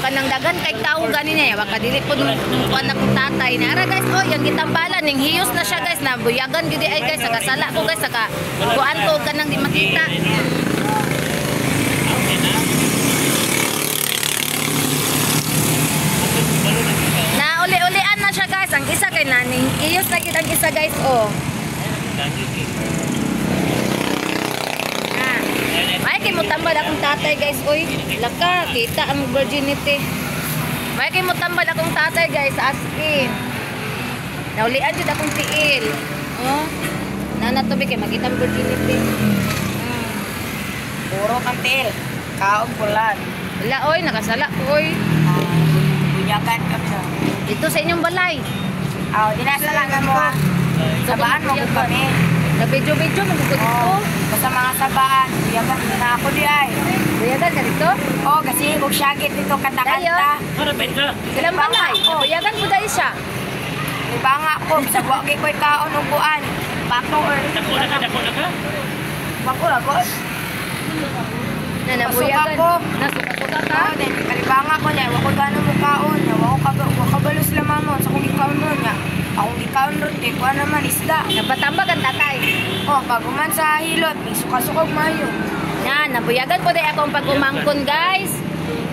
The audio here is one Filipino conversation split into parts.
kanang dagan kay tao gani niya wa kadili pud kuan akong tatay na ara guys oh yang gitambalan ning hiyos na siya guys na buyagan gid ay guys saka sala ko guys saka kuan ko kanang di makita na uli-ulian na siya guys ang isa kay naning hiyos na gid ang isa guys oh may kay mo tambal akong tatay guys oy laka kita ang virginity may kay mo tambal akong tatay guys as in naulian jud akong tiil oh nana to kay makita ang virginity puro kang tiil kaon pulan wala oy nakasala ko oy bunyakan kami sa dito sa inyong balay dinasala ka mo sabaan mo kami na video-video magugod dito. Basta mga sabaan, buyagan na ako di ay. Buyagan ka dito? Oo, kasi huwag syagit dito kanta-kanta. Harapin ka. Ilang balay? Buyagan po dahil siya. Iba nga ako, sa buwag ko'y kaon upuan. Bako or... Dako na ka? Bako na ko. Na nabuyagan. Nasuka ko. Nasuka ka? Oo, dahil kalibanga ko niya. Wako gano'n mo kaon. Wako kabalos lamang mo. Sa kung ikaon mo niya. Akong ikaon rin, di ko naman isda. Napatambag ang tatay. Oh, baguman sa hilot, may sukasukog mayo. Yan, nabuyagan po dahil akong pagumangkon guys.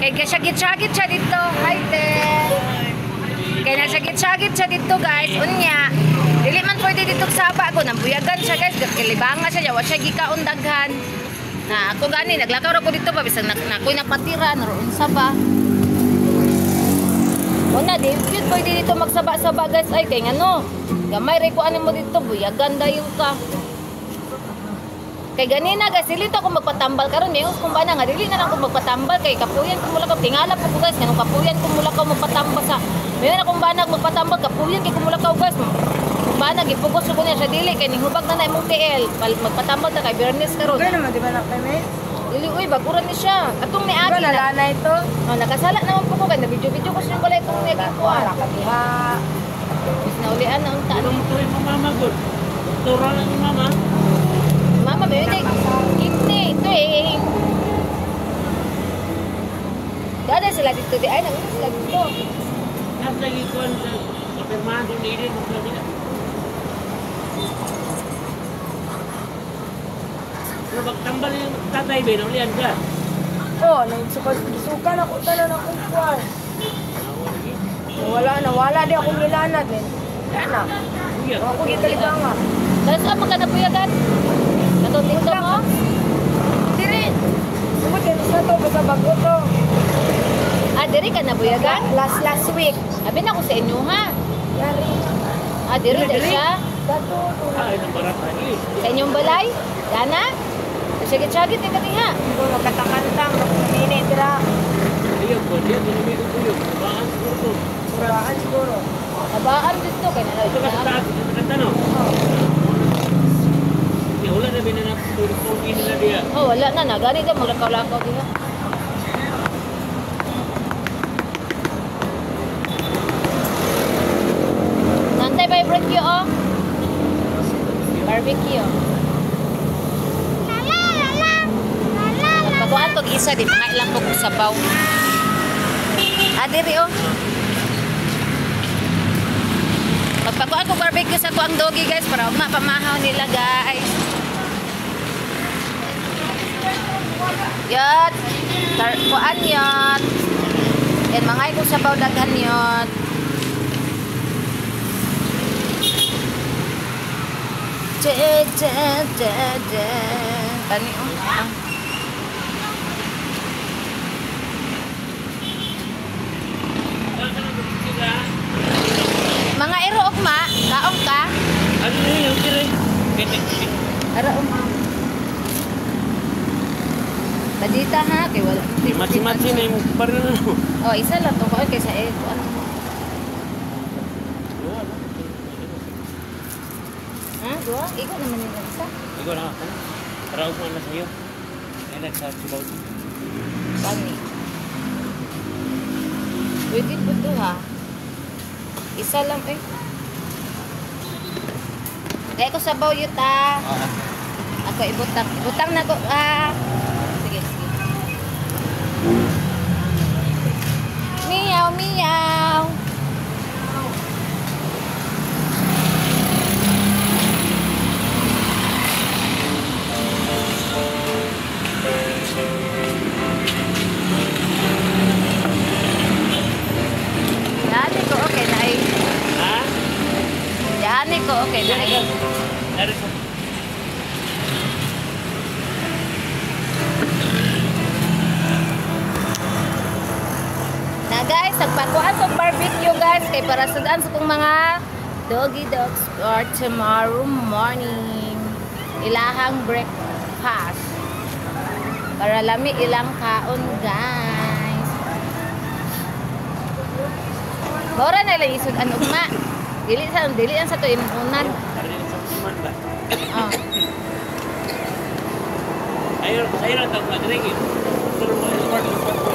Kaya kasagit-sagit siya dito. Hi, Ted. Kaya nasagit-sagit siya dito guys. Unya, dili man pwede dito saba ko. Nabuyagan siya guys. Kilibanga siya. Yawa siya gikaon daghan. Na ako gani, naglakaw ako dito pa. Bisang ako'y napatira. Naroon sa ba. Una, di pwede dito magsaba-saba guys. Ay, kaya ano, gamay rin ko ano mo dito, buyagan dayon ka. Kay ganina guys, dili to ako magpatambal karon eh. Kung ba na nga, dili na lang ako magpatambal. Kay kapuyan ko mula ka, tingala po ko guys. Ganun kapuyan ko mula ka magpatambal sa. Mayroon akong banag magpatambal, kapuyan kay kumula ka guys. Kung banag, ipugos ko niya siya dili. Kay nihubag na na imong TL. Magpatambal ta kay Bernes karon. Okay naman, di ba na kami? Dili, uy, baguran ni siya. Atong ni Agi na. Nalana ito. Oh, nakasala naman po ko. Kaya na-video-video ko siya pala itong naging ko. Wala ka diha. Mas naulian na ang taan. Anong tuloy mo mama good? Tura lang yung mama. Mama, may yun kidney. Ito eh. Dada sila dito. Ay, nangunan sila dito. Nasa ikuan sa kapirmado ni Idin. Pero magtambal yung tatay ba? Naulian ka? Oo, nagsukan ako tanan akong kuwan. Wala di akong nilanad eh. Wala na. Ako gikalibanga. Tapos saan ka nabuyagan? Natutin ka mo? Diri. Sumot yan sa to, basta bago to. Ah, diri ka nabuyagan? Last week. Abi na ko sa inyo ha. Yari. Ah, diri siya? Dato. Ay, nabarat lagi. Sa inyong balay? Dana? Sagit-sagit yung katiha. Kung magkatakantang, magkumini, tira. Ayun po, diyan, dinamito ko yun. Baan siguro to. Suraan siguro. Nabaan dito kay na. Ito ka sa taas, ito sa kanta, no? Wala na binanap ko nila diya. Oh, wala na na. Gani ka maglakaw-lakaw diha. Nantay barbecue oh. Barbecue. Pagkuhan to isa di mga ilang kog sabaw. Adiri oh. Magpagkuhan ko barbecue sa kuang dogi guys para ugma pamahaw nila guys. Yot. Kuan yot. Yan mga ikong sabaw daghan yot. Kani oh. Mga iro ugma, kaong ka? Ano na yun, kire? Ara ugma. Badita ha, kay wala. Matsi-matsi na yung parang ano. Oh, isa lang to ko kaysa ano. Ha, dua? Ikaw naman yung isa. Ikaw na ako. Para ako na sa'yo. Ay, nagsasabaw. Bani. Pwede po to ha. Isa lang eh. Kaya ko sabaw yuta. Ako ibutang. Ibutang na ko. Sige, sige. meow. Yan ko okay na ay. Ha? Yan ko okay na ay. Dari ko. Na guys, nagpakuan sa barbecue guys kay para sadaan sa kong mga doggy dogs for tomorrow morning. Ilahang breakfast. Para lami ilang kaon guys. Bora na lang isod an ugma. Dili ang sa to inunan. Dari sa kuman ba? Oh. Ayo lang tawag na rin. Pero mo i-record mo pa ko.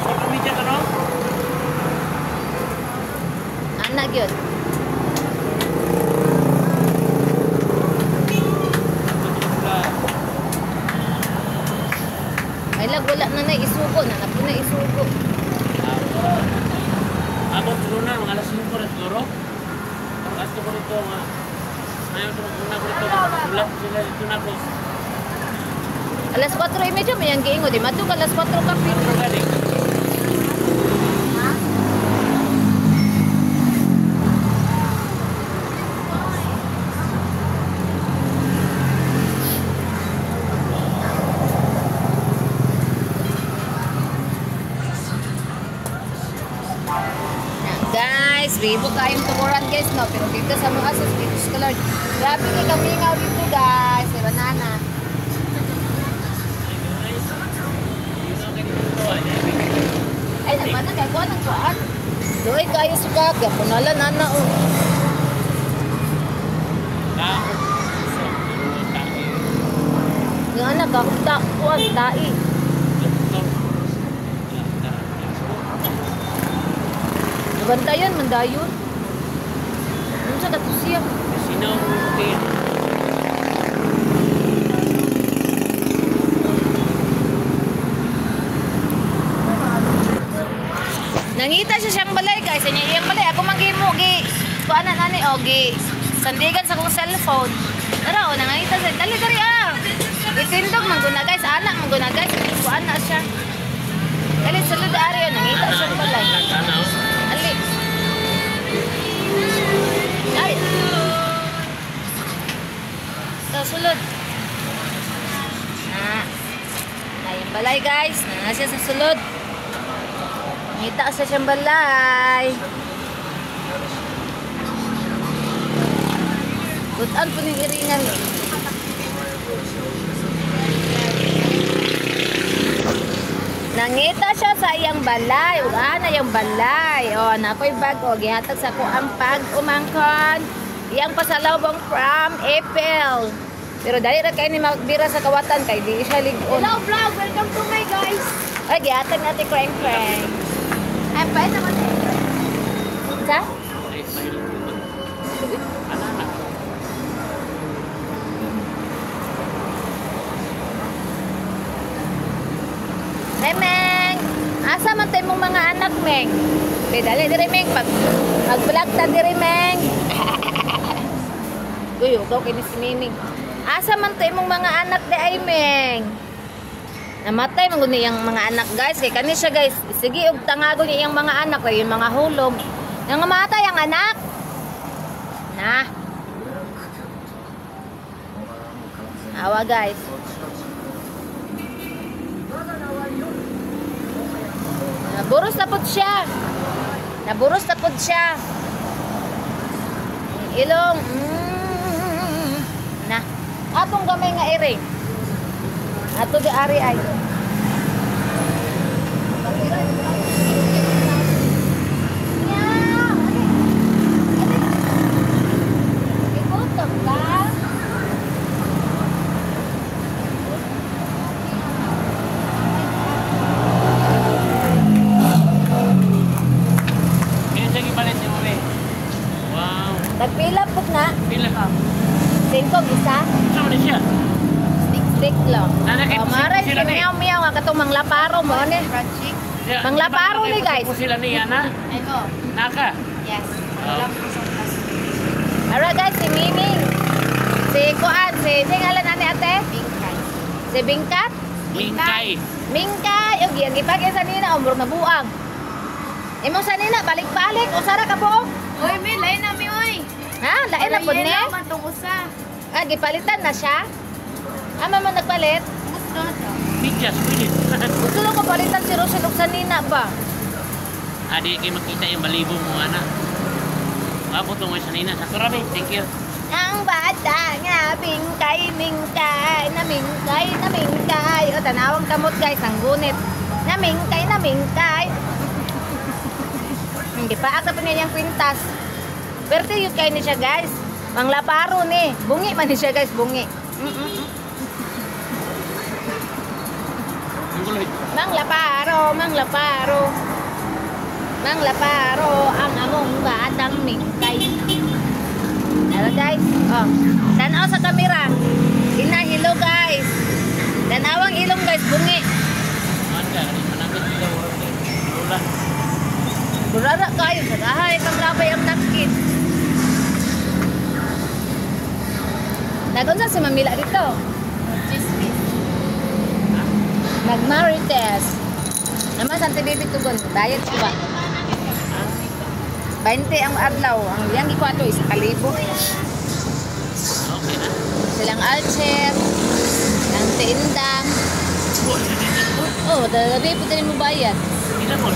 Social media ka no? Anak gyud. Ay lag wala na isugo na po na isugo. Abot siguro na, mga alas 5 na siguro. Pagkas ko rito, ngayon ko muna ko rito, ulat sila dito na po. Alas 4:30 may ang giingo di matuk alas 4 ka Ano pin. galing? Guys, bibo kayong tumuran guys no, pero dito sa mga sus dito sa Lord. Grabe kay kamingaw dito guys, si banana. Ay, naman na kaya ko ng kuan. Doy kayo suka, gapunalan na o. Nga na gakta kuan tai. Bantayan mandayon. Ano sa dato siya? Sinaw mo kayo. Nangita siya siyang balay guys. Sa iyang balay. Ako manghimo gi. Kuanan ani o gi. Sandigan sa kong cellphone. Tara o nangita siya. Dali dali ah. Itindog mangguna guys. Anak mangguna guys. Kuan na siya. Dali sulod ari o nangita siyang balay. Ali. Ay. So sulod. Na yung balay guys. Na siya sa sulod. Ngita sa siyang balay. Butan po ng iringan. Nangita siya sa iyang balay. Na yung balay. O, nakoy bag. O, gihatag sa ko ang pag umangkon. Iyang pasalubong from April. Pero dali ra kayo ni magbira sa kawatan kay di siya ligon. Hello vlog, welcome to my guys. Ay, gihatag natin kreng-kreng. Ay, pwede naman eh. Sa? Hey, Meng! Asa man tayo mong mga anak, Meng? Dali, diri, Meng. Mag-vlog ta, diri, Meng. Uy, ugaw kini si Mining. Asa man tayo mong mga anak, di ay, Meng? Namatay man gud niyang mga anak, guys. Kay kani siya, guys. Sige, ug tangago niya yung mga anak, kay yung mga hulog. Nang mamatay ang anak. Na. Awa, guys. Naburos na pod siya. Naburos na pod siya. Ilong. Na. Atong gamay nga iring. Ato di ari ay. Ikutom ka. Kaya siya gipalit niya mo eh. Wow. Tagpila po na. Pila ka. Singkog isa. Saan na siya? Stick lang. Nanakit Maray, sila na eh. miyaw-miyaw nga katong manglaparo mo. Ano? Fried chick. Manglaparo ni, guys. Po sila ni Yana. Ay ko. Naka. Yes. Oh. Wala po sa class. Alright guys, si Miming. Si Kuan, si ngalan na ni ate? Bingkay. Si Bingkat? Mingkay. Mingkay. O, giyang gipagay sa nina, umrong na buang. Imong sa nina, balik-balik. O, sara ka po? Uy, Mil, lain na mi, uy. Ha? Lain na po ni? Wala man itong usa. Ah, gipalitan na siya? Ama mo nagpalit? Gusto na to. Bidyas, pwede. Gusto lang ko palitan si Rosel og sa nina ba? Adi kayo makita yung balibo mo, anak. Ako itong may sanina. Sakura, be. Thank you. Ang bata nga, bingkay, mingkay, na mingkay, na mingkay. O, tanawang kamot guys, ang gunit. Na mingkay, na mingkay. Hindi pa ata pa niya yung kwintas. Pero yun kayo ni siya guys. Manglaparo ni. Bungi man ni siya guys, bungi. Ang guloy. Manglaparo, manglaparo. Manglaparo, ang among batang mingkay. Hello guys. Oh, tanaw sa kamera. Hello guys. Tanawang ilong guys, bungi. Manda, managod sila orang ni. Lula. Burara kayo sa dahay kang rabay ang nakit. Nagunsa si Mamila dito. Nag-marites. Naman Sante Baby tugon, diet ko ba? 20 ang adlaw, ang yang ikwato isa kalibo. Okay na. Silang alcher, ang teindang. Oh, dalabi po din mo bayad. Sila mo.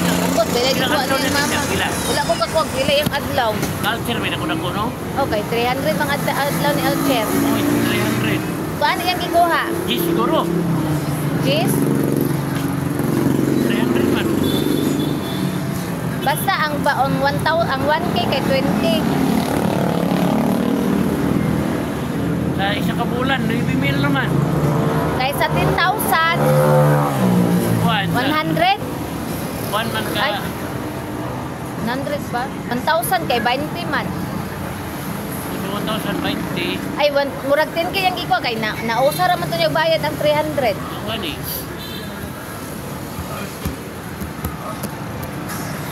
Ambot, bilay ko Ilang ano adlaw yung na mama. sila? Wala ko kakuwag, bilay yung adlaw. Culture, may nakunako, no? Okay, 300 ang adlaw ni alcher. Oh, 300. Paano yung kikuha? Yes, siguro. Cheese? 300 man. Basta ang baon 1,000, ang 1K kay 20. Sa isang kabulan, 9,000 naman. Kaysa 10,000, Buwan. 100. Buwan man ka. Ay. 100 ba? 1,000 kay 20 man. 1,020. Ay, murag 10K yung ikaw kay nausa ra man to niya bayad ang 300. Ang gani.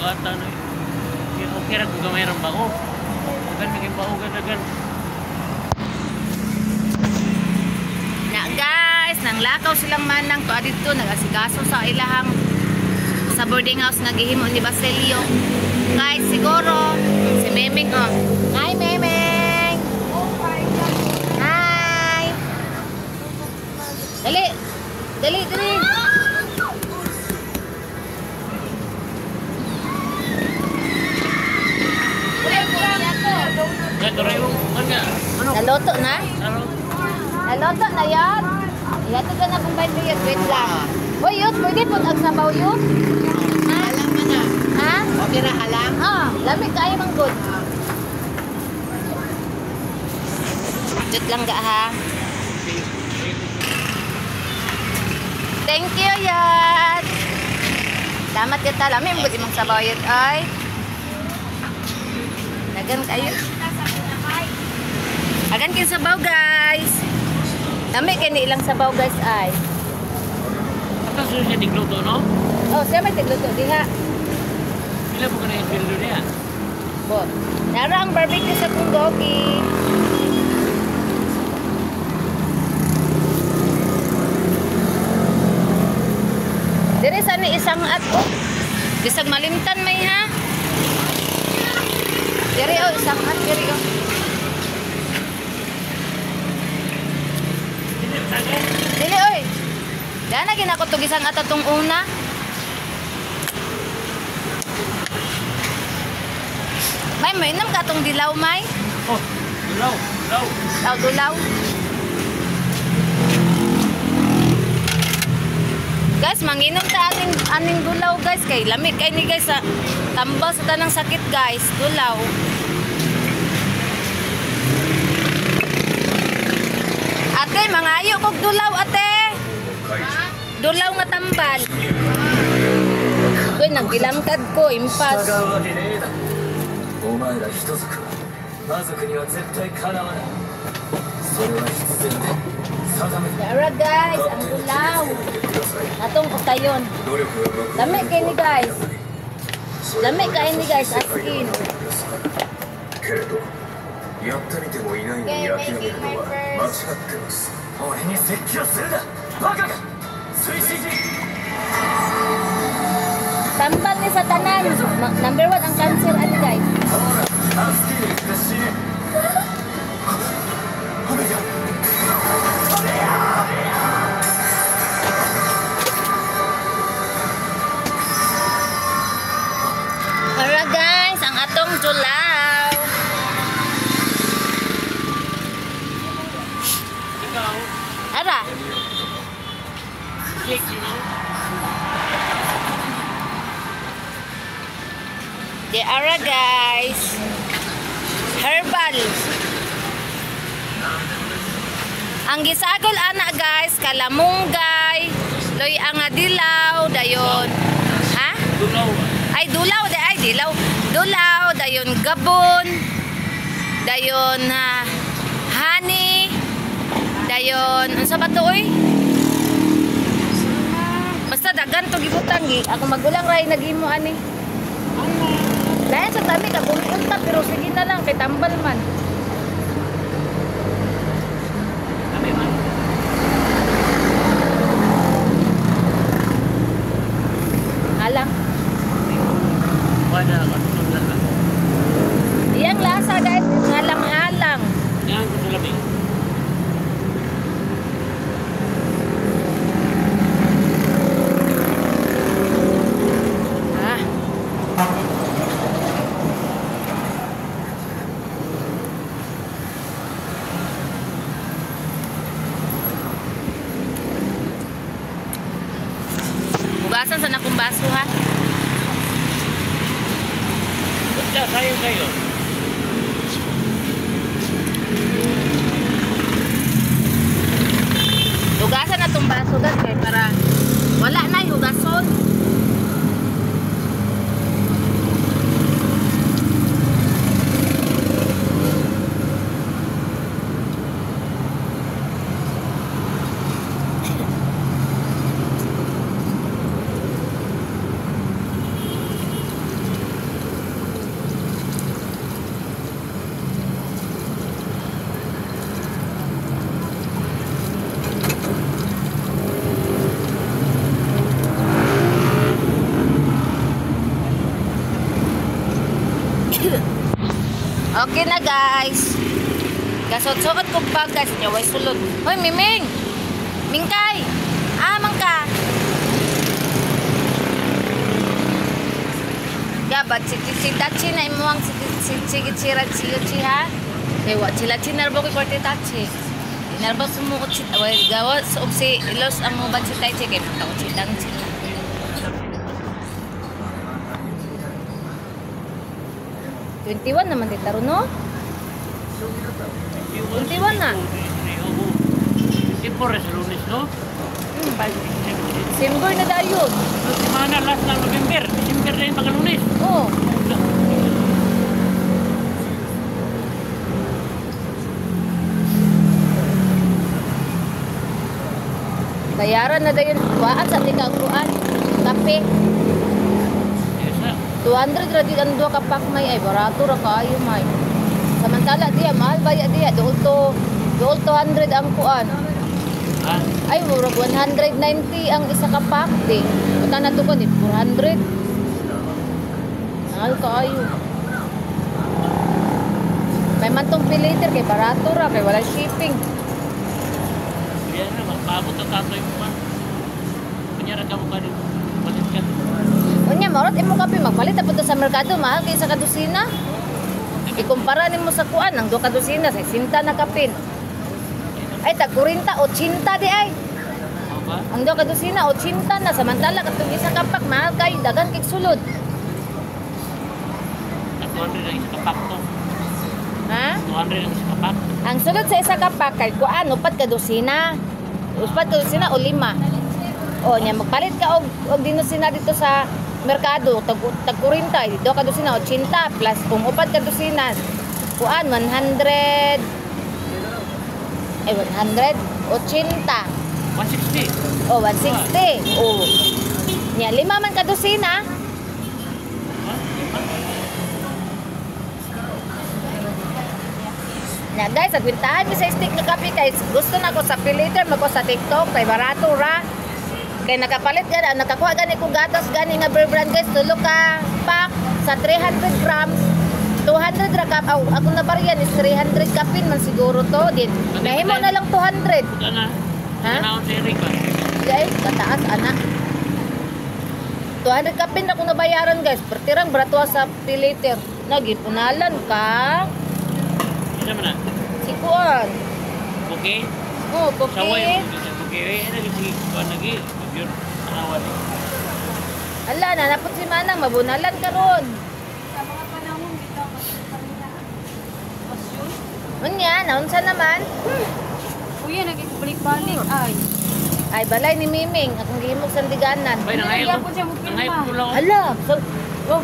Gata na. Okay ra kung gamay ram bao. Dagan maging bao ka dagan. Na guys, nang lakaw silang manang to adito nagasikaso sa ilahang sa boarding house naghihimo ni Basilio. Guys, siguro si Memeng oh. Hi Memeng. Hi. Dali. Dali, dali. Gato rin yung ano? Naloto na? Ano? Naloto na yan. Yato ka na kung ba't yun. Wait lang. Uy, yun. Pwede po ang sabaw yun. Ha? Alam mo na. Ha? Okay ra alam. Ah, lamig kayo mang good. Jut lang ga ha. Thank you, Yat. Salamat kita. Lamig mo imong sabaw yun. Ay. Nagan kayo. Agan kayo sabaw, guys. Lamig kayo ilang sabaw, guys. Ay. Atas sudah siya digluto, no? Oh, siya may tigluto. Diha. Pila po ka na yung sweldo niya? Bot. Nara ang barbecue sa Pungoki. Dire sa ni isang ato. Bisag malimtan may ha. Dire o isang at dire o. Dili oy. Dana ginako to gisang at atong una. May mainam ka tong dilaw may. Oh, dulaw, dulaw. Dulaw. Guys, manginom ta aning dulaw guys kay lamig kay ni guys sa tambal sa tanang sakit guys, dulaw. Ate, mangayo kog dulaw ate. Dulaw nga tambal. Uy, nagbilangkad ko, impas. お前ら人族は魔族には絶対かなわないそれは必然で Dara guys, ang gulaw. Atong utayon. 努力を報 Dami kay ni guys. Dami kay ni guys, as in. けれどやってみてもいないのに諦めるのは間違ってます俺に説教するなバカが推進 Tambal ni sa tanan. Number 1 ang cancer ani guys. ほら助けに行って死ねおめが Para guys, ang atong julaw. Ikaw, Ara, cake, you know? di ara guys. Herbal. Ang gisagol ana guys, kalamunggay, loy ang dilaw dayon. Ha? Dulaw. Ay dulaw ay dilaw. Dulaw dayon gabon. Dayon honey. Dayon unsa ba to oy? Basta dagan to gibutang gi. Ako magulang ray nagimo ani. Lain sa tami ka pumunta pero sige na lang kay tambal man. Kami man. Alang. Wala ka. Wala ka. Iyang lasa guys, ngalang-alang. Yan ko sa labing. Ah. Bugasan sa nakong baso ha. Basta, sayang kayo. Hugasan na itong baso guys kay para wala na yung hugason. Okay na guys. Gasot-suot ko bag guys. Nyaway sulod. Hoy Miming. Mingkay. Amang ka. Gabat si Tachi na imuang si Gichirat si Yochi ha. Dewa sila chinarbo ko korte Tachi. Inarbo sumukot si gawa si Ilos ang mo si Tachi kay pagkakot si Tachi. Naman ditaro no? 21 na. Tipo res lunes, no? December na dayon. Semana last ng November. December na yung pagkalunes. Oh. Bayaran na dayon. Waan sa tingkuan. Kape. Esa. 200 ra di ang duha ka pack may ay barato ra kaayo may. Samantala diya mahal baya diya dool to 200 ang kuan. Ha? Ay murag 190 ang isa ka pack di. Uta na to ko ni 400. Mahal kaayo. May man tong pilitir kay barato ra kay wala shipping. Yan na, magpabot ang tatoy mo pa. Kunyara ka mo ka rin. Balit ka. Unya marot imo kape magpalit apud sa merkado mahal kay sa kadusina. Ikumpara nimo sa kuan ang 2 ka dosina sa 60 na kapin. Ay tag 40 80 di ay. Ako ba? Ang 2 ka dosina 80 na samantala katong isa ka pack mahal kay dagan kay sulod. At 200 ang isa kapak to. Ha? 200 ang isa kapak. Ang sulod sa isa ka pack kay kuan upat ka dosina. Upat ka dosina o 5. O nya magpalit ka og dinosina dito sa merkado tag 40 dito ka dosina 80 plus kung upat ka dosina kuan 100 100 80. 160. Oh, 160. Oh. Nya, 5 man ka dosina. Nya guys, agwintahan mi sa stick nga kape kay gusto na ko sa piliter mako sa TikTok kay barato ra. Kay nakapalit gani, nakakuha gani ko gatos gani nga beer brand guys, tulo ka pack sa 300 grams. 200 ra ka. Ako na bariyan is 300 kapin man siguro to. Din. Nahimo na lang 200. Kana. Ha? Kana on si Erika. Guys, kataas anak. 200 kapin na ko nabayaran guys. Pertirang barato sa piliter. Nagipunalan ka. Isa man na. Si Kuan. Okay. Oh, Saway. kopi. Okay. Lagi si kuan lagi. Yun. Anawan. Ala, nanapot si Manang. Mabunalan ka ron. Sa mga panahon, dito ako sa kanila. Pasyon? Unya, naunsa naman? Kuya, nagkikubalik-balik. Ay. Ay, balay ni Miming. Akong gihimog sandiganan. Bay nangayag Nalagyan ko. ko siya mo Nangayag pirma. ko lang. Ala, so, Oh,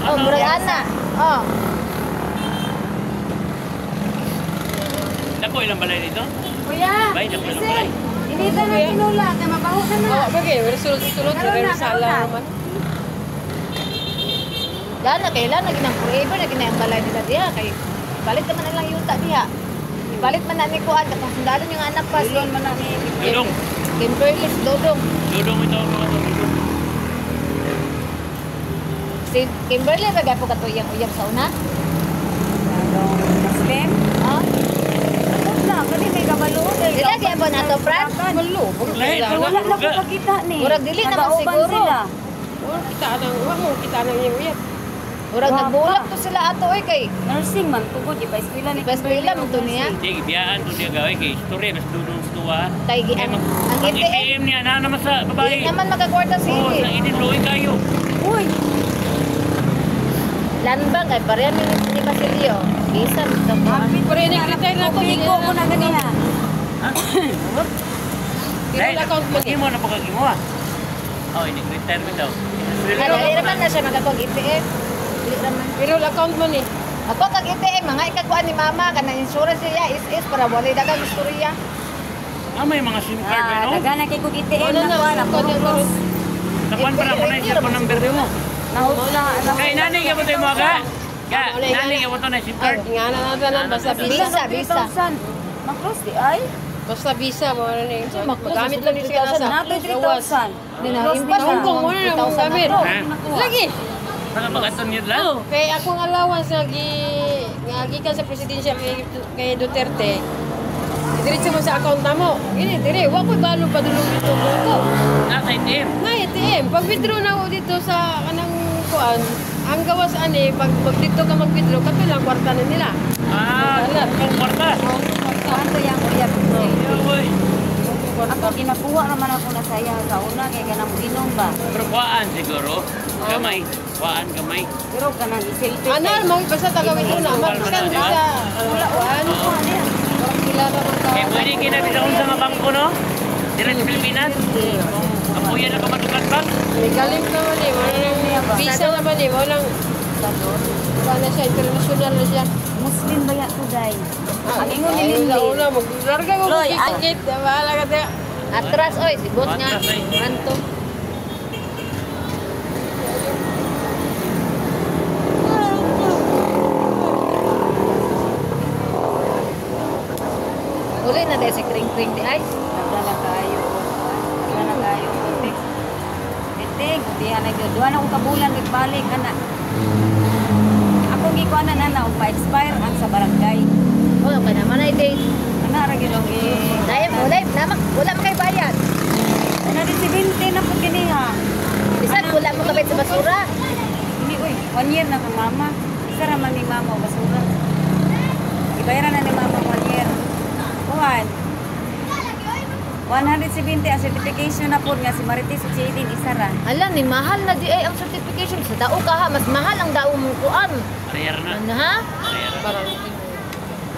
oh, murag ana. Oh. Dako ilang balay dito? kuya. Bay, dako ilang Kasi, balay. hindi na tinula. Kaya mabaho ka na. Bagay, wala sulod-sulod, Karoon pero na, sala karoon na. naman. Gana kailan na ginang forever na ginang balay nila diha kay balit naman lang yuta diha. Ibalit man na ni Kuan katong sundalo yung anak pa si Silon man na ni. Dudong. Kimberly Dodong. Dudong ito ako mga dudong. Si Kimberly ba gapo katuyang-uyab sa una? Muslim? Ha? Ano na? Kali may kabalo. Dila gyud po nato Fran. Malo, Lain, wala Wala na ko pagkita ni. Murag dili naman Nagauban siguro. sila. kita nang, wala mo kita nang yung uyab. Murag Wapa. nagbulak to sila ato oy kay Nursing man tugod. Iba eskwela ni. Iba eskwela man to niya. Hindi, biyaan to siya gawin kay story, mas dudong sa tuwa. Kay ang Ang ITM ITM niya, na naman sa dili babae. naman magakwarta si Oo, sa init, loy kayo. Uy. Landbang kay pareha ni Basilio. Bisa to ko. Pero ini-retire na to, Iko ko na ganiha. Ha? Pero account mo Pag-imo na pagkagimo ah. Oh, ini retirement daw. Ay, dili naman na siya magakog ITM. Dili naman. Pero account mo ni. Ako kag ITM mga ikakuan ni mama kana insurance niya is para wala dagang istorya. Ah, may mga SIM card ba, no? Nagana kay kog ITM Wala na na, kuha na. wala na. Puro Tapan para ko na yung cellphone number mo. Nahula. Kay nanay ka mo tayo mo aga? Ka, nanay ka mo to na SIM card. Ingana na tanan, basta visa. Visa. Makros di ay. Basta visa, mo na ni. Makros, Magamit lang ni siya nasa. Nato Lawas. 3,000. Di na Cross impas Sa Hong Kong, wala na mong gamit. Ha? Lagi. Para magaton yun lang. Oh, kay akong allowance nga gikan sa presidential kay Duterte. Diretso mo sa account na mo. Gini, dire, wa ko balo pa dulong dito ko. Nasa ITM. Na ATM, pag withdraw na ako dito sa kanang kuan, ang gawas ani pag dito ka mag-withdraw kato lang kwarta na nila. Ah, kung kwarta. Ano yang uyab ko sa iyo? Uy. Ako ginakuha naman ako na saya sa una kay kanang inom ba. Pero kuhaan siguro. Gamay. Kuhaan, gamay. Pero kanang isilpi. Ano mo basta tagawin mo na magsan sa kuan. Kilala mo ka. Eh, pwede kinabitaon sa mga bangko, no? Dira sa Pilipinas. Ako yan ang kamatukan bang. May galing naman eh, wala nang visa naman eh, walang wala na siya, international na siya. Muslim ba ya tuday? Ang ingon ni Ay, Lindy. una, maglarga mo Loy, kikit, bahala ka tayo. Atras oy, sibot nga. Atras, oy. Kanto. Uli na dahil si kring-kring di ay. Nagdala kayo. Nagdala kayo. Titig. Diyan na yun. Duwan akong kabulan. Nagbalik. Ana. Akong gikuan na na. Pa-expire ang sa barangay. Oh, pa naman ay date. Ana. Ragi lang Dahil wala mo kay bayad. Ana din si Binti na po kiniha. Bisan wala mo kabit sa basura. Hindi, uy. 1 year na kang mama. Isa raman ni mama o basura. Ibayaran na ni mama 1 year. Kuhan. 170 ang certification na po nga si Marites o Jadine isa ra. Ala, ni mahal na di ay ang certification. Sa dao ka ha, mas mahal ang dao mo kuan. Arier na. Ano ha? Arier na. Parang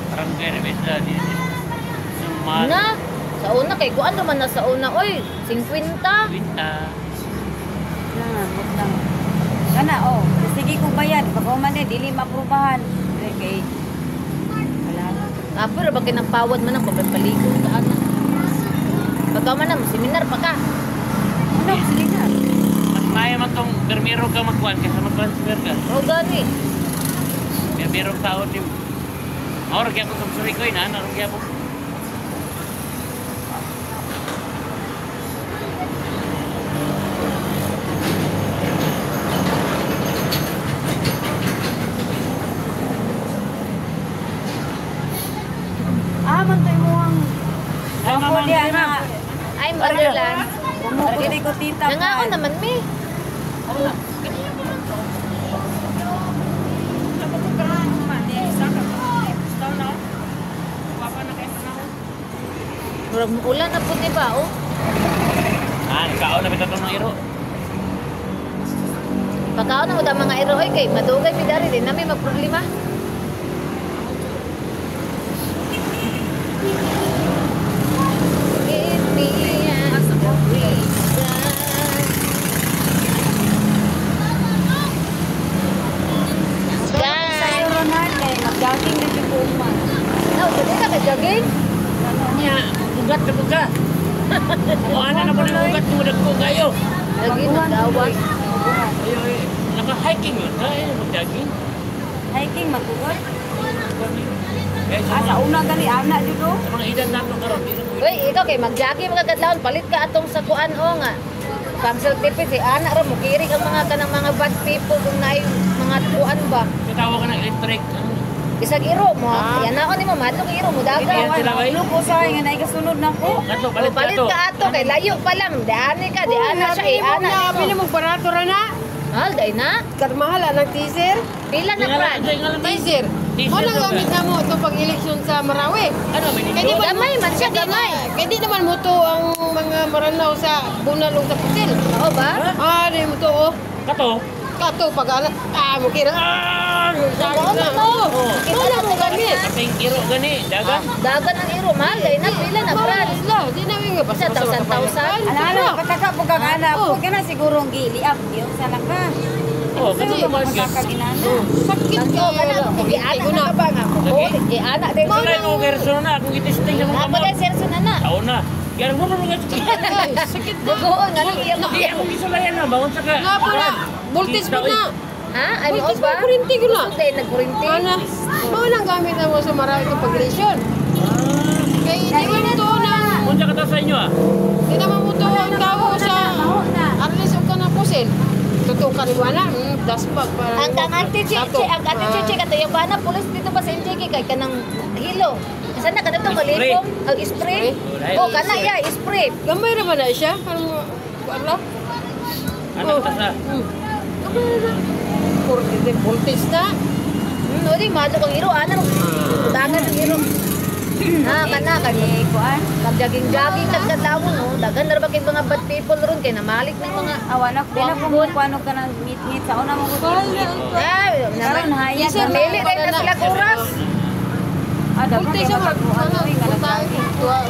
Parang kaya rin sa dito. Sumat. Na, sa una kay kuan naman na sa una. Oy, 50. Winta. Wag lang. Kana, oh. Sige kong bayad. Pag man dili maaprubahan. Okay. Wala. Pero bakit nang pawad man ang pagpapaligo ka ana. Pagka man na, seminar pa ka. Ano, siligan. Mas maya man tong bermero ka magkuhan kaysa mag-transfer ka. O gani. Bermero taon yung... Ako, kaya ko itong suri ko yun, ha? Kaya po. Mantay mo ang... Ay, mama, Ako diyan na. Ay, Motherland. Bumukuti ko tita. Nangako naman, mi. Murag ulan na po, di ba? Oh. Kaon na bitang ng iro. Pagkaon na mo da mga iro, ay kay madugay mi dari din namin magproblema. Give me a reason. Guys, Sa'yo, Ronald, eh. Mag-jogging na yung buman. oh, dili ka ka-jogging? Nya, bugat na bugat. O, ano na mo na bugat mo ko kayo. Jogging ang gawas. Ayo, naka-hiking yun. Ay, mag-jogging. Hiking, magbugot. Eh, Sa una gali, anak dito. sa mga edad nato karon, di na mo. Uy, ikaw kay mag-jogging mga kadlawon, palit ka atong sa kuan o nga. Pang certificate, si anak ra mo kiring ang mga kanang mga bad people kung naay mga kuan ba. Tawag ka ng electric. Isag iro mo, yan na ni mo madlong iro mo Hindi yan daga. sila, bay. Ano ko sa nga naigasunod na ko. Kato, O palit ka palit to. ka ato kay layo pa lang. Daan ka, daan na siya eh ana. Pili mo barato ra na. Hal day na. Karmahal ang teaser. Pila na brad. Teaser. Teaser Mo nang to, gamit na mo itong pag-eleksyon sa Marawi. Ano, may Kaya nindo? di ba Gamay man siya, Kaya di gamay. na- Kaya di naman mo to ang mga maranaw sa bunal o sa putil. Oo ba? Di mo to oh. Kato? Kato pag mo kira. Oo na to. Kita Wala na mo mo gamit. Kaping iro gani, dagan. Dagan ang iro mahal day na pila na brad. Di namin nga basta Sa 1,000. Ano, pataka po kang anak Oh. ko. Kaya na siguro ang giliap. Yung sana ka. Oh, kato Sino naman ba yun. magkakaginana? Sakit Nagko ka na, kay anak na ba nga? Oo, kay anak din. Wala yung kerso na, kung itisting na mga Apa din serso na na. Taon na. Kaya mo mga Sakit na. Bugoon na lang iya mo. Hindi ako kisalayan na, bangon sa ka. Nga po na. Voltage mo na. Ha? Ay mo Voltage ba? mo kurinti ko na. Sutay nagkurinti. Ana, mo nang gamit na mo sa Marawi itong pag-eleksyon. Kaya di ba mo to na. Punta ka ta sa inyo ah. Di naman mo to ang tao sa Arles o ka na pusil. Totoo ka rin wala. Daspag para. Ang Ate Chichi, ang Ate Chichi kato yung bana pulis dito pa sa NJK kay kanang hilo. Kasi na kanang kalikom, ang spray. Oh, kana ya, spray. Gamay naman na siya. Parang wala. Anak ta sa. Voltage na. No, di mato kang iro ana. Dagan ang iro. Kana kani Kuan. mag-jogging kadlawon no. Dagan ra ba kay mga bad people ron kay namalik ng mga Awan ako. Di na kumukuano ka ng meet-meet. Sa una mo ko. Karon hayag. Isa, Pili rin na sila oras. Dapat Voltage kayo siya. magkuhan.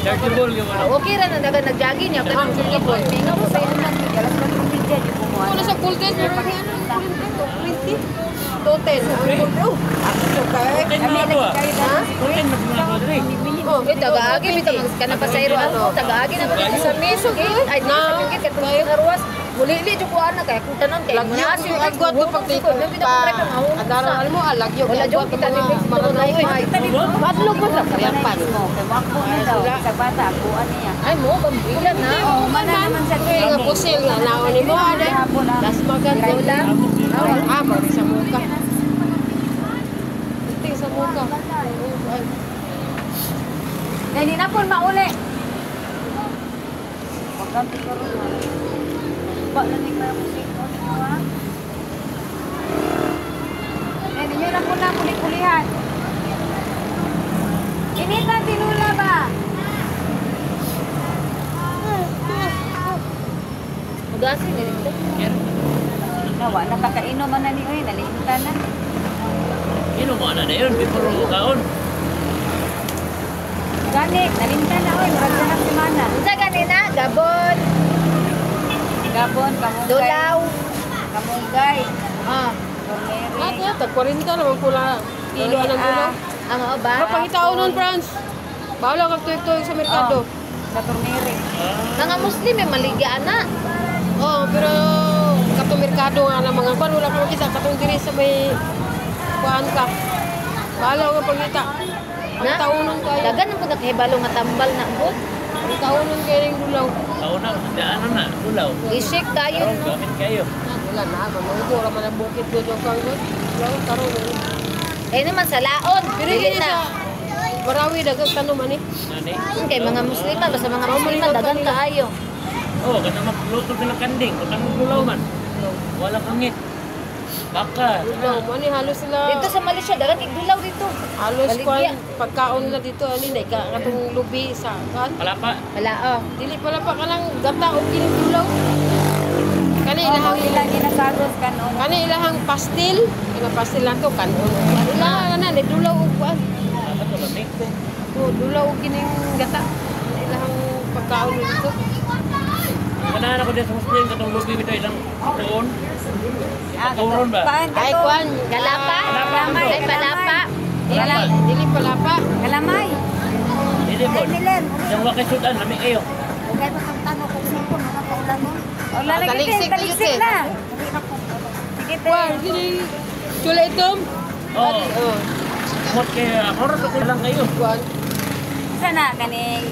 Chargeable yung ano. Okay ra na dagan nag-jogging niya kanang sige po. Pingo po sa ina. Galas ka ng media. Di kumuha. Ano sa voltage? Meron yan. 20. Total. Kutin mo ako ah. Kutin mo ako dre. Oh, Tagaagi bitaw kana pa sa iro ano. Tagaagi na ko dito sa meso. Ay di sa mingit katong naruwas. Mulili jud ko ana kay kung tanan kay lagyo muna yung agwat to pagtiko. Adaraw mo, lagyo. Wala Agwat jud to kita mga dito maranaw. Madlog mo sa Yapan. Wako na daw. Sa bata. Kuan niya. Ay mo bambila na. Oh, mana naman sa Uy, nga pusil nga naon ni mo. hapon na. Das maganda. Lola. Amor sa muka. Ting sa muka. Hindi na po mauli. Huwag kang tigaro. Ba, lamig na yung musik ko ninyo ha? Hindi nyo na po na kulihan. Initan tinula ba? Magasin ni dito. Nawa, nakakainom man na ni Uy. Nalintan na. Ino mo na yun, before mo kaon. Gani, nalintan na Uy. Marag na semana. Unsa ganina? Gabon, Gabon, kamungay. Dulaw. Kamungay. Ah, Torneri. Tag 40 naman pula. Kilo ang gulo. ang ba? Pero pangitao nun, Franz. Bawala kag tuig-tuig sa merkado. Sa turnere. Mga Muslim may maligya na. Oh, pero katong merkado nga na mga kwan wala ko makita katong diri sa may kuan ka. Balaw nga pangita. Na? Taunon kayo. Dagan ang nakahibalo nga tambal na bud. Taunon kayo ning dulaw. Tauna, ano na, ulaw. I-shake tayo Karon, no. gamit kayo. Wala na ako. Malugo raman ang bukid ko yung kayo. Wala ko karon. Eh naman sa laon. Pero Dili hindi na. na. Marawi dagang tanong man eh. Nani? Kay mga Musliman basta mga Musliman dagan kaayo. Oh, kana magluto ka ng kanding, kung ulaw man. Wala kangit. Baka. Dulaw man eh halos sila. Dito sa Malaysia dagan igdulaw dito. Halos Baligya. kuan pagkaon nila dito ani na katong lubi sa kan. Palapa. Wala oh. Dili pala pa kanang gata o kining dulaw. Kani Oo, ilahang ilang ginasagos kanon. kani ilahang pastil. Kana pastil lang to kanon. Wala na ni dulaw og kuan. Apa to ba mix? Oh, dulaw og kining gata. Ilahang pagkaon dito. Kanahan ako din sa Muslim katong lubi bitaw ilang tuon. Turon ba? Ay kuan Galapa. Galamay. Ay palapa. Dili pala pa. Kalamay. Dili mo. Milen. Yang wakay sudan lami kayo. Kaya pa kang tanong kung sino mga kaulan mo. O, lalagay Taligsik din, taligsik yun, na. Sige, te. Kuan kini chula itom. Oh, Oh, mot kay horot ko lang kayo. kuan. Sana kaning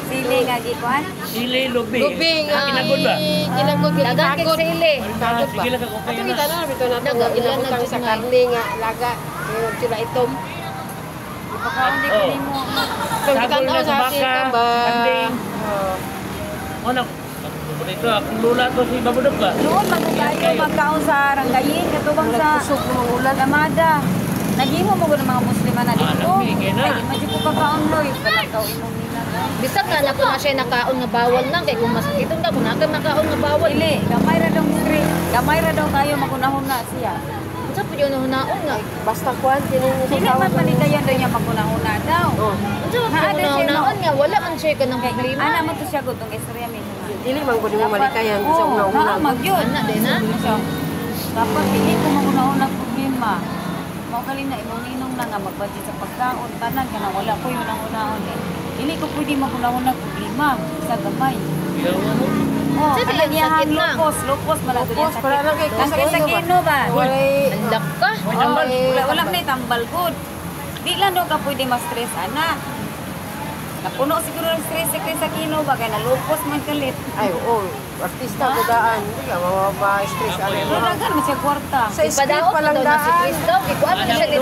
sili nga gikuan. Sili lubi. Lubi nga Kinagod ba? kinagod Dagan kay kinagod. sili. Kagod ba? Sige lang ako Ato kayo kita na. na bito na to Daga, ilan ilabutang na sa tunay? karne nga laga. Yung chula itom. Ipakaon di Oh. ko mo. Sagol na sa baka, kanding. Oh. Ano? Dito akong lula to si Babudog ba? Noon magkayo magkaon sa Rangayin katubang sa Kusog ng ulan. Lamada. Naghimo mo gud mga Muslima na dito. lami, kaya na. Ay, madyo ko kakaon loy. Palakaw imong nila. Bisag na na po na siya nakaon nga bawal lang kay kung mas itong da kunaga nakaon nga bawal. Dili, gamay ra daw straight. Gamay ra daw kayo magunahon na siya. Unsa po yun hunaon nga? Basta kuan kini Dili man panitayan daw niya magunahon na daw. Oh. Unsa po Naa din siya, hunaon nga wala man siya ka ng Kay problema. ana mo to siya gud tong istorya mismo. Dili man gud mo malikayan sa una-una. Magyud. Ana din ha. Dapat dili ko magunahon na problema. Mao kali na imong ninong na nga magbudget sa pagkaon tanan kana wala ko yun ang unahon eh. Dili ko pwede magunahon na problema sa gamay. Oh, Sa kana diyan, niya sakit hang lang. lupos malado niya Lupos, para lang kay Ang sakit sa kino ba? Walay Andak ka. Wala na tambal good. Di lang daw ka pwede ma-stress ana. Napuno siguro ng stress sa kino ba kaya nalupos man kalit. ay oo. Artista ko daan. Hindi ka ma-stress ano. Pero dagan man siya kwarta. Sa script Ipadaot pa na lang daw na si daan. Cristo. Gikuan to siya ni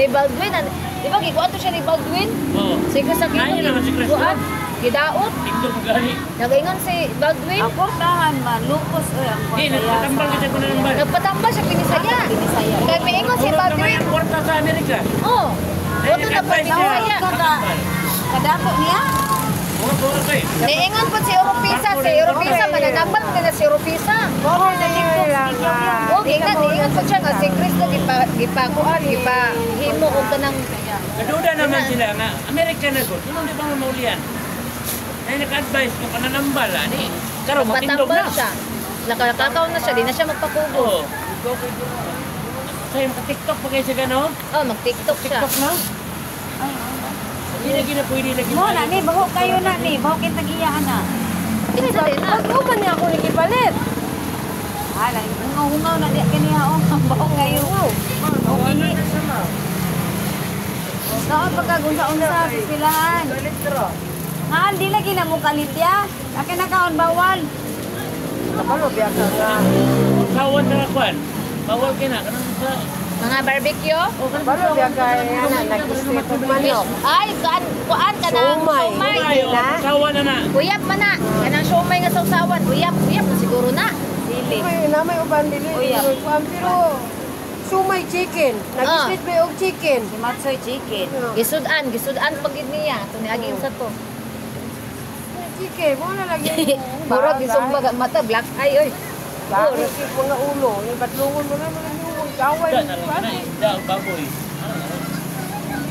Baldwin. Di ba gikuan to siya ni Baldwin? Oo. Sige sa kino. Ayun naman si Cristo. Gikuan. Gidaot. Tiktok ko gani. Nagaingon si Baldwin. Ang kwartahan man lupos ang Di, kwarta. nagpatambal kita ko na ng bar. Nagpatambal siya pinisaya. Binisaya. Kaya may ingon si Puro naman Baldwin. ang kwarta sa Amerika. Oh. Oto na pa pinisaya. Kadako niya? Puro kayo. Niingon po si Europisa. Si Europisa. Mananabat ka na si Europisa. Oo, sa TikTok lang, video yun. Oh, gingan. Niingon po siya nga si Cristo. Gipakuan. Gipahimo o ka ng... Kaduda naman sila nga, Amerika na ko. Sino di ba mo maulian? Ay naka-advise ko pananambal ani. Karon matindog Patambal na. siya. Nakakakaw na siya. Di na siya magpakugo. Oo. Kaya maka-TikTok pa kayo sa gano'n? Oh, mag-TikTok siya. TikTok na? Hindi lagi na pwede lagi. Mo na ni, baho kayo na ni, baho kayo tag-iyaan na. Hindi sa din na. Pag man niya ako nagipalit. Hala, hungaw na di kaniya oh, baho kayo. Okay. Saan pagkagunsa-unsa sa silahan? Mahal, di lagi na mo kalitya. Akin na kaon bawal. Kapalo biya ka nga. Kawan na kwan. Bawal ka na. Kanang sa... Mga barbecue. Kapalo biya ka ana nag-strip of manok. Ay, kuan ka na. Siomay. Siomay. Ayo, kawan na na. Uyap man na. Kanang siomay nga sausawan. Uyap na siguro na. Sili. May uban dili. Uya. Pero sumay chicken. Nag-strip may og chicken. Si Matsoy chicken. Gisudan pag niya. Ito ni Agi sa to. Chicken, mo na lagi. Muro gisumba ga mata black eye oy. Bakit mga ulo, yung batlungon mo na mga yung kaway. Da na lang na isda o baboy.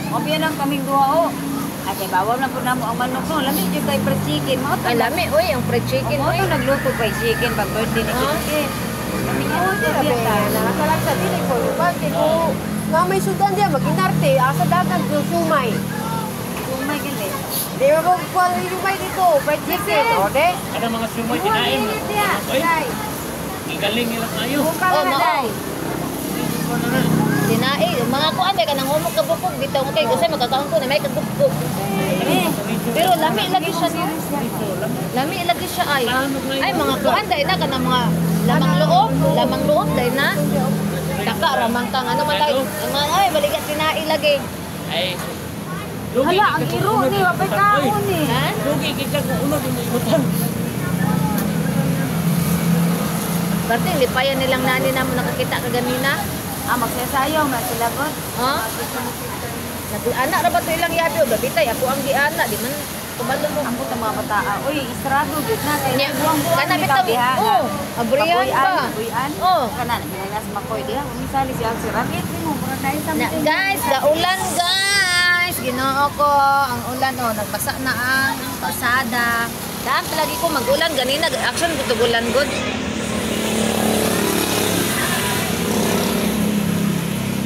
Obiya lang kaming duha o. Ate bawal na po na mo ang manok no. Lami jud kay fried chicken. Mao to. Ay lami oy, ang fried chicken Mao oy. to nagluto kay chicken pag birthday ni chicken. Kami nga Oo, di na ba? Nakakalagsa, dili ko. Bakit ko, nga may sudan diya, mag-inarte, asa dagan ko sumay. Sumay gali. Di ba mo quality ba dito? Fried chicken. O, de? Ada mga sumoy kinain. Ay, igaling nila kayo. Buka Oh, na, mao. day. Dinai, mga kuan kay kanang humok ka bukog bitaw okay kasi makakaon ko na may kagubog. Pero lami lagi siya no. Lami lagi siya ay. Ay mga kuan dai na kanang mga lamang loob dai na. Taka ramang kang ano man dai. Ay balikat tinai lagi. Ay, Hala, ang iro ni, wapay kaon ni. Ha? Lugi kita kung uno din ibutan. Bati lipayan nilang nani na mo nakakita kaganina. Magsasayaw na sila ba? Ha? Nag-anak ra ba to ilang yabi o gabitay ako ang giana di man kumalo mo. Ang puta mga bataa. Uy, isrado, gud na. Kaya Nya, buwang-buwang kana ni bitaw. kabihan. Oh, abriyan ba? Buyan. Oh. Kana, minalas makoy diha. Umisali siya ang siragit. Mo, mura dahil sa Na, guys, gaulan guys. Ginoo ko ang ulan oh, nagbasa na ang kalsada. Daan palagi ko magulan ganina, action ko tugulan good.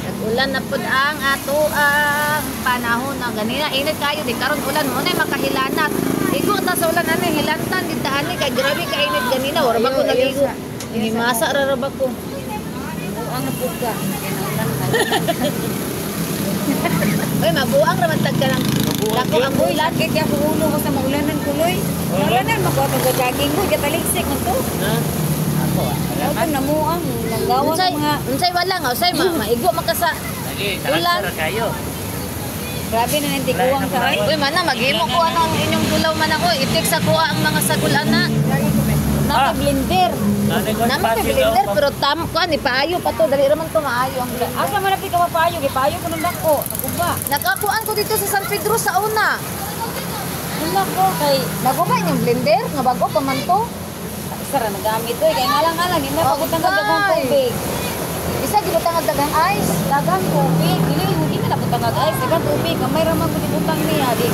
Nagulan na pud ang ato ang panahon na ganina init kayo di karon ulan mo na makahilanat. Igo ta sa ulan ani hilantan di taani kay grabe ka init ganina wala ba ko nagigo. Himasa ra ba ko. ang puga. Kinaulan ka. Uy, mabuang raman tag ka ng lako ang ulan. Lakit ya ko ulo ko sa maulanan kuloy. Maulanan makuha ko jogging mo kataliksik mo to. Ha? Ako ah. Ako namuang nanggawa Unsay ng mga unsay wala nga usay maigo makasa. Lagi, Ulan. kalantar kayo. grabe na nang tikuwang sa ay. Uy, mana maghimo ko ano ang inyong tulaw man ako. Itik sa kuha ang mga sagulan na. Naka blender. Nanay ko Naman kay blender pero tam ko ni paayo pa to dali raman to maayo ang blender. Asa man napit ka mapayo, gipayo ko nung dako. Nakuba. Nakakuan ko dito sa San Pedro sa una. Wala ko kay Naguba yung blender nga bago pa man to. isa ra nagamit oy kay ngalang-ngalang hindi na pagutang Okay. dagang tubig. Isa gibutang ang dagang ice. Dagang tubig, hindi na naputang ice, dagang tubig, kamay ra man ko dibutang niya di.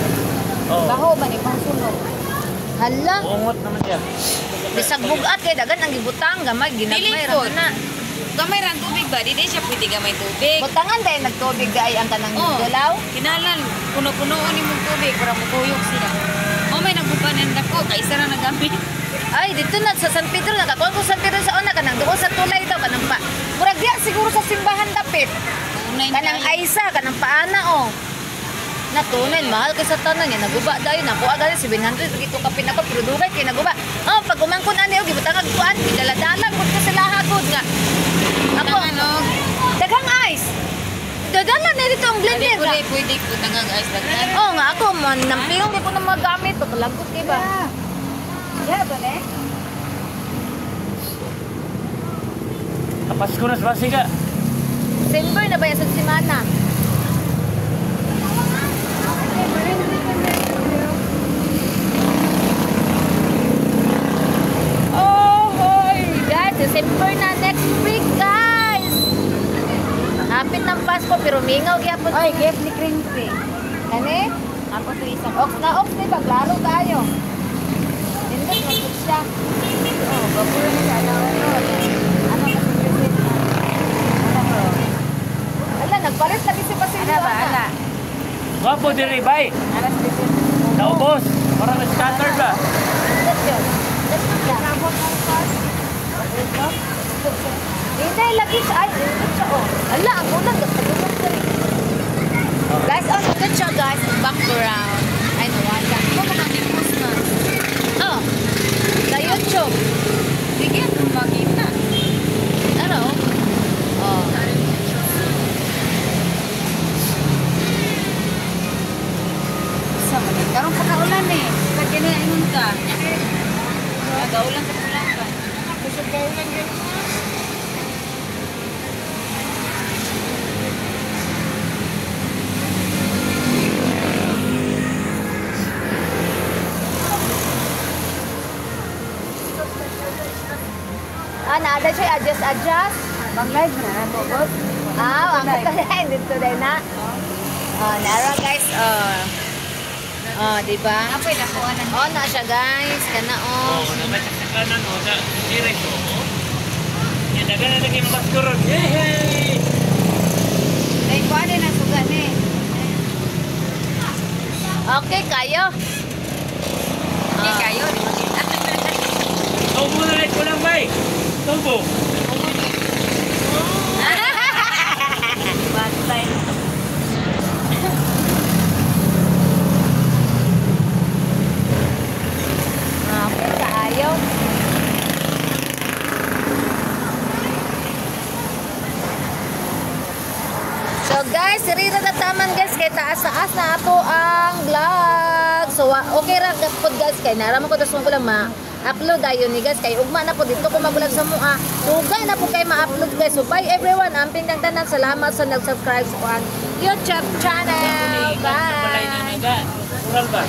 Oh. Baho man ibang sunog. Hala, Uungot naman siya. bisag bugat kay dagan ang gibutang gamay ginagmay ra Dili po. na. Gamay ra ang tubig ba? Di siya pwede gamay tubig. Butangan dahil nagtubig ay ang kanang Oh. galaw. Kinalan, puno-punoon ni mong tubig para mukuyog sila. O may nagubanan dako, kay isa ra nagamit. Ay, dito na sa San Pedro, nakakuha ko San Pedro sa una, kanang doon sa tulay daw, kanang pa. Murag diya siguro sa simbahan dapit. Unay Kanang Aisa, kanang paana, oh. Natunay, mahal kay sa tanan niya, naguba dahil, nakuha gani, 700, dito kapin ako, pero dugay kay naguba. Oh, pag umangkon ani, oh, gibutang agkuan, gidala-dalang, kung ka sila hagod nga. Ako, daghang ice. Dadala na dito ang blender nga. Pwede ko tangang ice daghan. Oh, nga ako, man, nampingong di ko na magamit, pagkalagot, diba? Yeah, ba ne? Kapas ko na sa basiga. December na ba yan sa simana? Oh, hoy! Guys, December na next week, guys! Hapit ng Pasko, pero mingaw gyapon. Oy, gift ni Crimpy. Kani? Ako to isang Ox na ox, di ba? Klaro tayo. Hindi, mag siya. Oh, babulo ni ano ano kasi present na. Ano bro? Ala, nagpalit lagi si Basilio. Ano ba? Ala. Wapo diri, bay. Alas present. Naubos. Parang na-scatter ba? That's yun. That's yun. Hindi, lagi siya. Ay, hindi siya, oh. Ala, ang ulan. Gapagulog ka rin. Guys, oh, good siya, guys. Background. Ay, nawala. Ako makakipos na. Oh, sa YouTube. Sige, kung makita. Ano? Oh. Sa man. Karon pa kaulan eh. Sa kini ingon ka. Nagaulan sa ulan ka. Kusog kaulan gyud. Ada siya, adjust. Bang live na ato, boss. Ah, ang kaya dito din na. Oh, nara guys. Di ba? Apoy na ko anan. Oh, na siya guys. Kana Oo, oh. nabasa sa kanan o sa direct o. Yan, dagan na naging baskuron. Yehey! Dai ko na suga ni. Okay, kayo. Tubo na rin ko lang, bay. Tubo. Bantay. Kaayaw. So guys, sirita na taman guys, kay taas-taas na ato ang vlog. So okay ra gapod guys, kay naraman ko tas mo ko lang ma-upload ayon ni guys, kay ugma na po dito ko magulag sa mua. Tugay na po kay ma-upload guys. So bye everyone, amping ng tanan, salamat sa nag-subscribe sa YouTube channel. Balay na Bye. naga. Natural ba?